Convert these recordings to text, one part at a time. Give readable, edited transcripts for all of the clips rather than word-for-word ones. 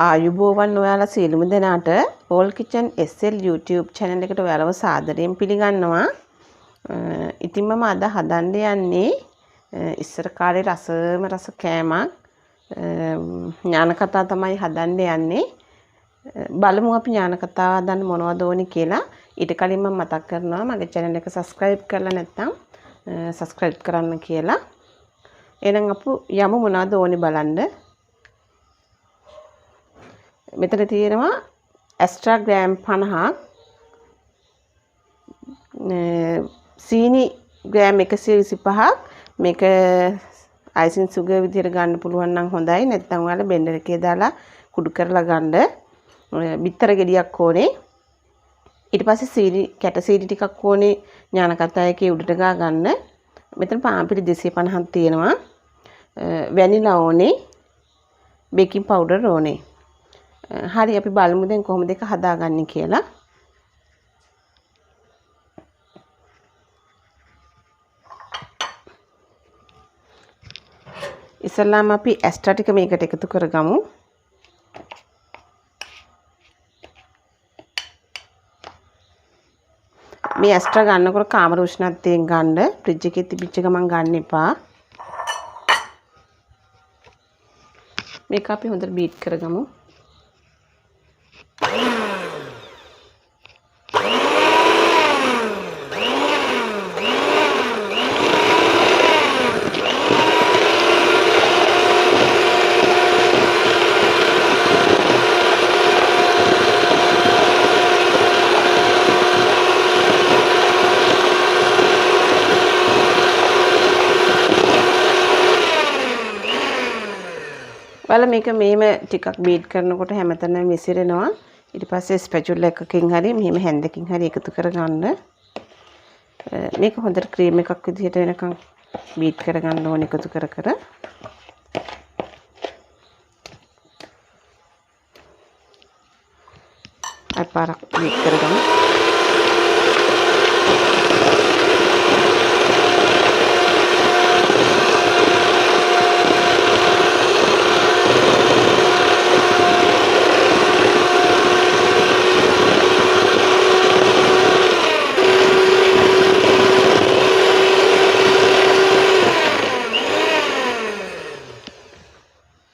ආයුබෝවන් ඔයාලා සියලුම දෙනාට all kitchen SL YouTube channel එකට ඔයාලව සාදරයෙන් පිළිගන්නවා. ඉතින් මම අද හදන්න යන්නේ ඉස්සර කාලේ රස කෑමක් ඥානකථා තමයි හදන්න යන්නේ. බලමු අපි ඥානකථාව හදන්න මොනවද ඕනි කියලා. ඊට කලින් මම මතක් කරනවා මගේ channel එක subscribe කරලා නැත්නම් subscribe කරන්න කියලා. එහෙනම් අපි යමු මොනවද ඕනි බලන්න. මෙතන තියෙනවා extra gram 50ක් සීනි gram 125ක් මේක icing sugar විදිහට ගන්න පුළුවන් නම් හොඳයි නැත්නම් ඔයාලා බෙන්ඩර් එකේ දාලා කුඩු කරලා ගන්න බිත්තර ගෙඩියක් ඕනේ ඊට පස්සේ සීනි කැට සීනි ටිකක් ඕනේ ඥානකථායකේ උඩට ගා ගන්න මෙතන පාන්පිලි 250ක් තියෙනවා වැනිලා ඕනේ බේකින් පවුඩර් ඕනේ හරි අපි බලමු දැන් කොහොමද ඒක හදාගන්නේ කියලා. ඉස්සෙල්ලාම අපි ඇස්ට්‍රා ටික මේකට එකතු කරගමු. මේ ඇස්ට්‍රා ගන්නකොට කාමර උෂ්ණත්වයෙන් ගන්න. ෆ්‍රිජ් එකේ තිබිච්ච ගමන් ගන්න එපා. මේක අපි හොඳට බීට් කරගමු. වල මේක මේම ටිකක් බීට් කරනකොට හැමතැනම විසිරෙනවා. ඊට පස්සේ ස්පැචුලා එකකින් හරි මෙහෙම හැන්දකින් හරි එකතු කරගන්න. මේක හොඳට ක්‍රීම් එකක් විදිහට වෙනකන් බීට් කරගන්න ඕනේ එකතු කර කර. අපාරක් බීට් කරගමු.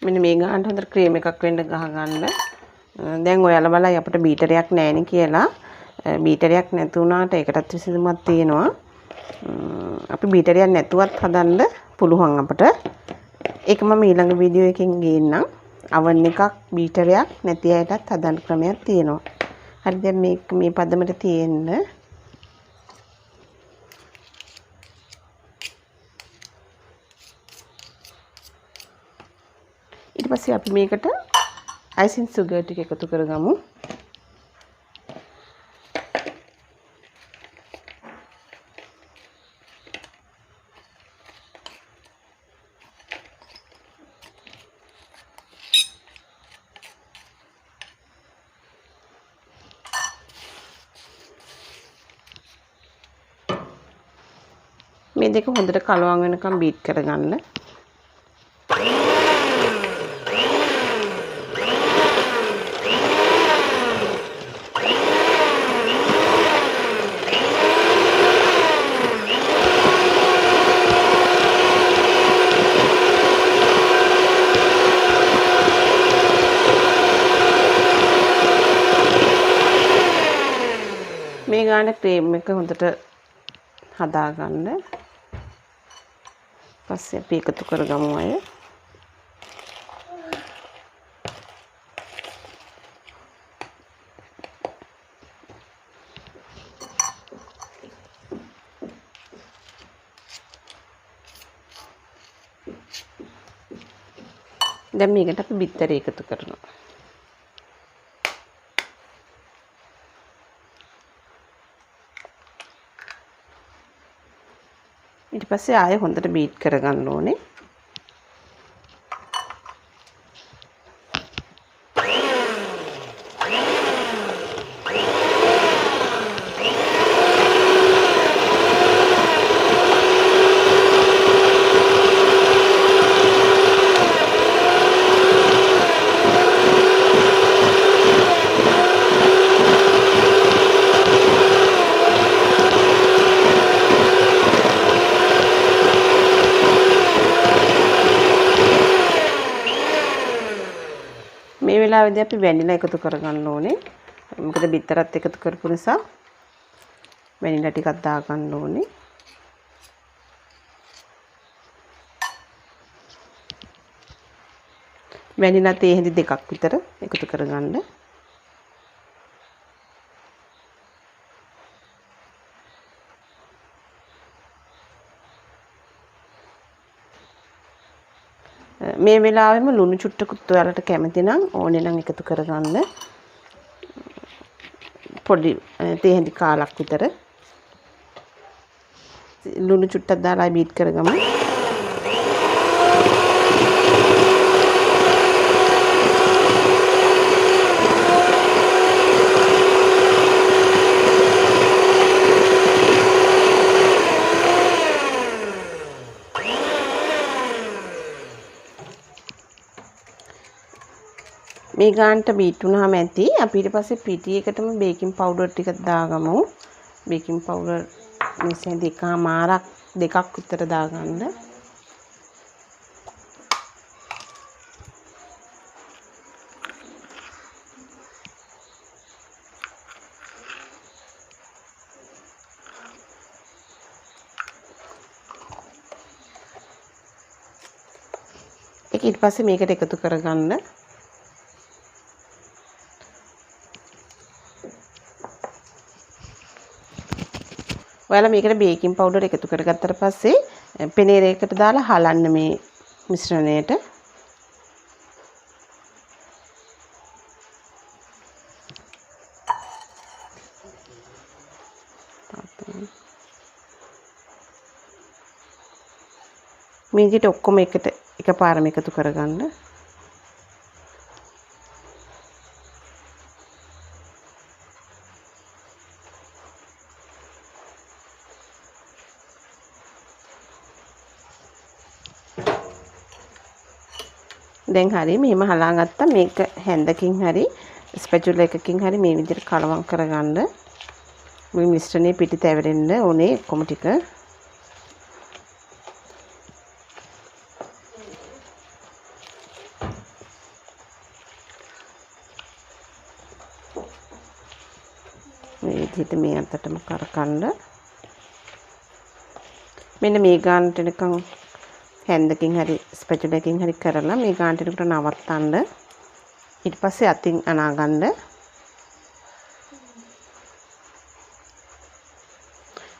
මෙන්න මේ ගහන්න හොඳට ක්‍රීම් එකක් වෙන්න ගහ ගන්න. දැන් ඔයාලා බලයි අපිට බීටරයක් නැහෙනි කියලා. බීටරයක් නැති වුණාට ඒකටත් විසඳුමක් තියෙනවා. අපි බීටරයක් නැතුවත් හදන්න පුළුවන් අපිට. ඒක මම ඊළඟ වීඩියෝ එකකින් ගේන්නම්. oven එකක් බීටරයක් නැති අයටත් හදන්න ක්‍රමයක් තියෙනවා. හරි දැන් මේ පදමට තියෙන්න ඊට පස්සේ අපි මේකට icing sugar ටික එකතු කරගමු. මේ දෙක හොඳට කලවම් වෙනකම් බීට් කරගන්න. මේ ගාන ක්‍රීම් එක හොඳට හදා ගන්න. පස්සේ අපි එකතු කරගමු අය. දැන් මේකට අපි බිත්තරේ එකතු කරනවා. ඊට පස්සේ ආයෙ හොඳට බීට් කරගන්න ඕනේ. මේ වෙලාවේදී අපි වැනිලා එකතු කරගන්න ඕනේ. මොකද බිත්තරත් එකතු කරපු නිසා වැනිලා ටිකක් දාගන්න ඕනේ. වැනිලා තේ හැඳි දෙකක් විතර එකතු කරගන්න. මේ වෙලාවෙම ලුණු චුට්ටකුත් ඔයාලට කැමති නම් ඕනේ නම් එකතු කරගන්න. පොඩි තේ හැඳි කාලක් විතර ලුණු චුට්ටක් දාලා බීට් කරගමු. මේ ගානට බීට් වුණාම ඇති. අපි ඊට පස්සේ පිටියකටම බේකින් පවුඩර් ටිකක් දාගමු. බේකින් පවුඩර් මෙසේ දෙකමාරක් දෙකක් විතර දාගන්න. ඒක ඊට පස්සේ මේකට එකතු කරගන්න. ඔයාලා මේකට බේකින් පවුඩර් එකතු කරගත්තට පස්සේ පෙනේරයකට දාලා හලන්න මේ මිශ්‍රණයට. මේ විදිහට ඔක්කොම එකට එකපාරම එකතු කරගන්න. දැන් හරි මෙහෙම හලාගත්තා. මේක හැන්දකින් හරි ස්පැචුලා එකකින් හරි මේ විදිහට කලවම් කරගන්න. මේ මිශ්‍රණය පිටි තැවරෙන්න ඕනේ ඔක්කොම ටික. මේ විදිහට මේ අතටම කරකන්න. මෙන්න මේ ගානට නිකන් හැන්දකින් හරි ස්පැචුලා එකකින් හරි කරලා මේ ගානට එනකොට නවත්තන්න. ඊට පස්සේ අතින් අනාගන්න.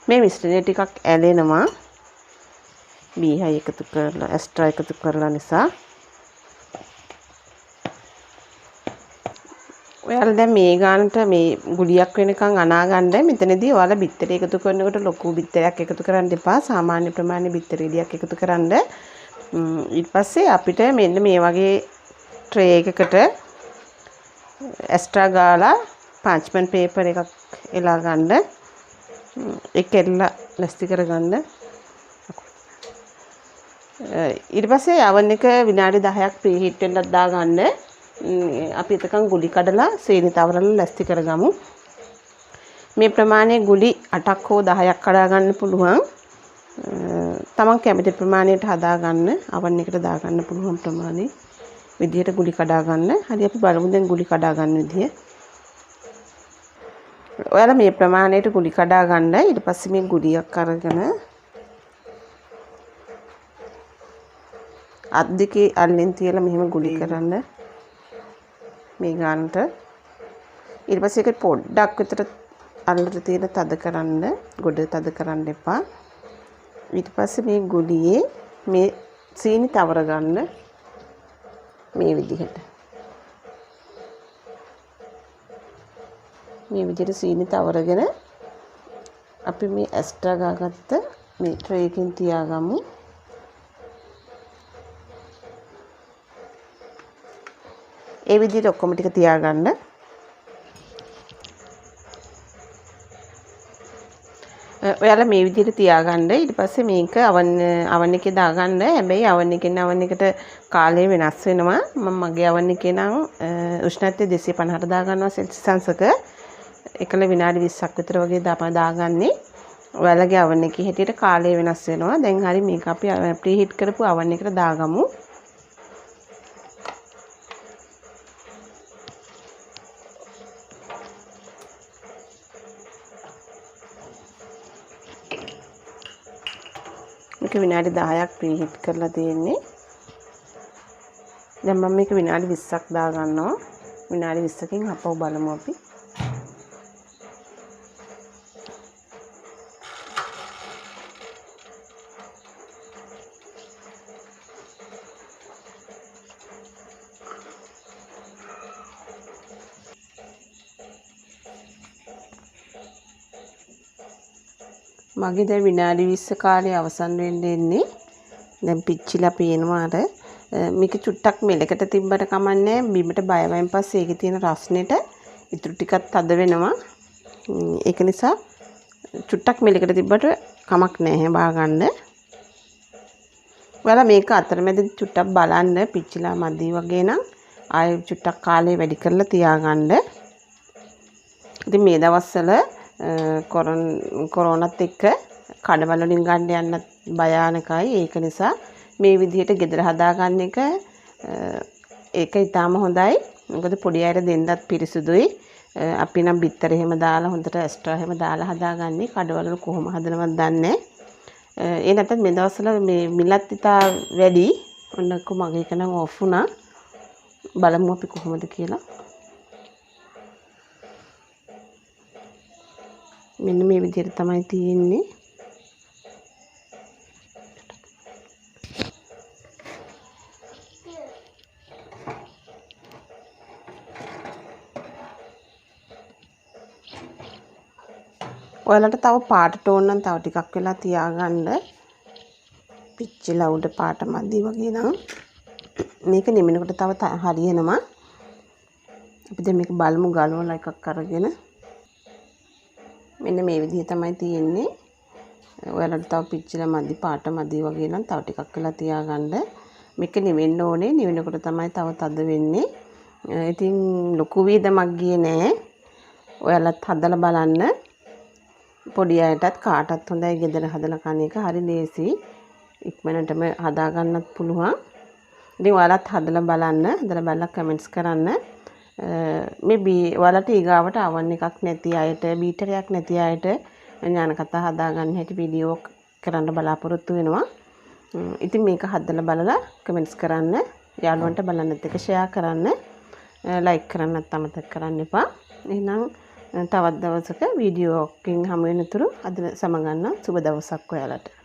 මේ මිශ්‍රණය ටිකක් ඇලෙනවා. බීහයි එකතු කරලා එක්ස්ට්‍රා එකතු කරලා නිසා. ඔයාලා දැන් මේ ගානට මේ ගුලියක් වෙනකන් අනාගන්න. මෙතනදී ඔයාලා බිත්තර එකතු කරනකොට ලොකු බිත්තරයක් එකතු කරන්න එපා. සාමාන්‍ය ප්‍රමාණය බිත්තර ගෙඩියක් එකතු කරන්න. ඊට පස්සේ අපිට මෙන්න මේ වගේ ට්‍රේ එකකට එක්ස්ට්‍රා ගාලා පාර්ච්මන්ට් පේපර් එකක් එලා ගන්න. ඒක එල්ල ලැස්ති කරගන්න. ඊට පස්සේ oven එක විනාඩි 10ක් ප්‍රීහීට් වෙන්නත් දාගන්න. අපි එතකන් ගුලි කඩලා සීනි තවරලා ලැස්ති කරගමු. මේ ප්‍රමාණයේ ගුලි 8ක් හෝ 10ක් කඩා ගන්න පුළුවන්. තමන් කැමති ප්‍රමාණයට හදා ගන්න. oven එකට දා ගන්න පුළුවන් ප්‍රමාණය විදියට ගුලි කඩා ගන්න. හරි අපි බලමු දැන් ගුලි කඩා ගන්න විදිය. ඔයාලා මේ ප්‍රමාණයට ගුලි කඩා ගන්න. ඊට පස්සේ මේ ගුලියක් අරගෙන අත් දෙකේ අල්ලෙන් තියලා මෙහෙම ගුලි කරන්න. මේ ගානට ඊට පස්සේ ඒක පොඩ්ඩක් විතර අල්ලට තියලා තද කරන්න. ගොඩ තද කරන්න එපා. ඊට පස්සේ මේ ගුලියේ මේ සීනි තවර ගන්න. මේ විදිහට සීනි තවරගෙන අපි මේ එක්ස්ට්‍රා ගාගත්ත මේ ට්‍රේ එකකින් තියාගමු. ඒ විදිහට ඔක්කොම ටික තියාගන්න. ඔයාලා මේ විදිහට තියාගන්න. ඊට පස්සේ මේක oven එකේ දාගන්න. හැබැයි oven එකෙන් oven එකට කාලය වෙනස් වෙනවා. මම මගේ oven එකේ නම් උෂ්ණත්වය 250ට දාගන්නවා සෙල්සියස් අංශක. එකල විනාඩි 20ක් විතර වගේ දාගන්නේ. ඔයාලගේ oven එකේ හැටියට කාලය වෙනස් වෙනවා. දැන් හරි මේක අපි ප්‍රීහීට් කරපු oven එකට දාගමු. විනාඩි 10ක් ප්‍රීහීට් කරලා තියෙන්නේ. දැන් මම මේක විනාඩි 20ක් දා ගන්නවා. විනාඩි 20කින් අපව බලමු අපි. මගේ දැන් විනාඩි 20 කාලය අවසන් වෙන්න ඉන්නේ. දැන් පිච්චිලා පේනවා අර මේක චුට්ටක් මෙලකට තිබ්බට කමන්නේ බිමට බය වෙන පස්සේ ඒකේ තියෙන රස්නෙට ඉතුරු ටිකක් තද වෙනවා. ඒක නිසා චුට්ටක් මෙලකට තිබ්බට කමක් නැහැ බාගන්න. ඔයාලා මේක අතරමැද චුට්ටක් බලන්න පිච්චිලා මදි වගේ නම් ආයෙ චුට්ටක් කාලේ වැඩි කරලා තියාගන්න. ඉතින් මේ දවස්වල කොරෝනාත් එක්ක කඩවල වලින් ගන්න යන්න භයානකයි. ඒක නිසා මේ විදිහට ගෙදර හදාගන්න එක ඒක ඊටාම හොඳයි. මොකද පොඩි අයට දෙන්නත් පිරිසුදුයි. අපි නම් බිත්තර එහෙම දාලා හොඳට එක්ස්ට්‍රා එහෙම දාලා හදාගන්නේ. කඩවල වල කොහොම හදනවද දන්නේ. ඒ නැත්නම් මේ දවස්වල මේ මිලත් ඉතා වැඩි. ඔන්නකො මගේ එක නම් ඔෆ් වුණා. බලමු අපි කොහොමද කියලා. මෙන්න මේ විදිහට තමයි තියෙන්නේ. ඔයාලට තව පාටට ඕන නම් තව ටිකක් වෙලා තියාගන්න. පිච්චිලා උඩ පාට මදි වගේ නම් මේක නිමිනකොට තව හරියනවා. අපි දැන් මේක බලමු ගලවලා එකක් අරගෙන. මෙන්න මේ විදිහ තමයි තියෙන්නේ. ඔයාලට තව පිච්චිලා මදි පාට මදි වගේ නම් තව ටිකක් වෙලා තියාගන්න. මේක නිවෙන්න ඕනේ. නිවෙනකොට තමයි තව තද වෙන්නේ. ඉතින් ලොකු වේදමක් ගියේ නෑ. ඔයාලත් හදලා බලන්න. පොඩි අයටත් කාටත් හොඳයි ගෙදර හදලා කන එක. හරි ලේසි. ඉක්මනටම හදා ගන්නත් පුළුවන්. ඉතින් ඔයාලත් හදලා බලන්න. හදලා බලලා කමෙන්ට්ස් කරන්න. මේ ඔයාලට ඊගාවට අවන් එකක් නැති අයට බීටරයක් නැති අයට ඥානකතා හදාගන්න හැටි වීඩියෝ කරන්න බලාපොරොත්තු වෙනවා. ඉතින් මේක හදලා බලලා කමෙන්ට්ස් කරන්න. යාළුවන්ට බලන්නත් එක ෂෙයා කරන්න. ලයික් කරන්නත් අමතක කරන්න එපා. එහෙනම් තවත් දවසක වීඩියෝ එකකින් හමු වෙනතුරු අද සමගන්න සුබ දවසක් ඔයාලට.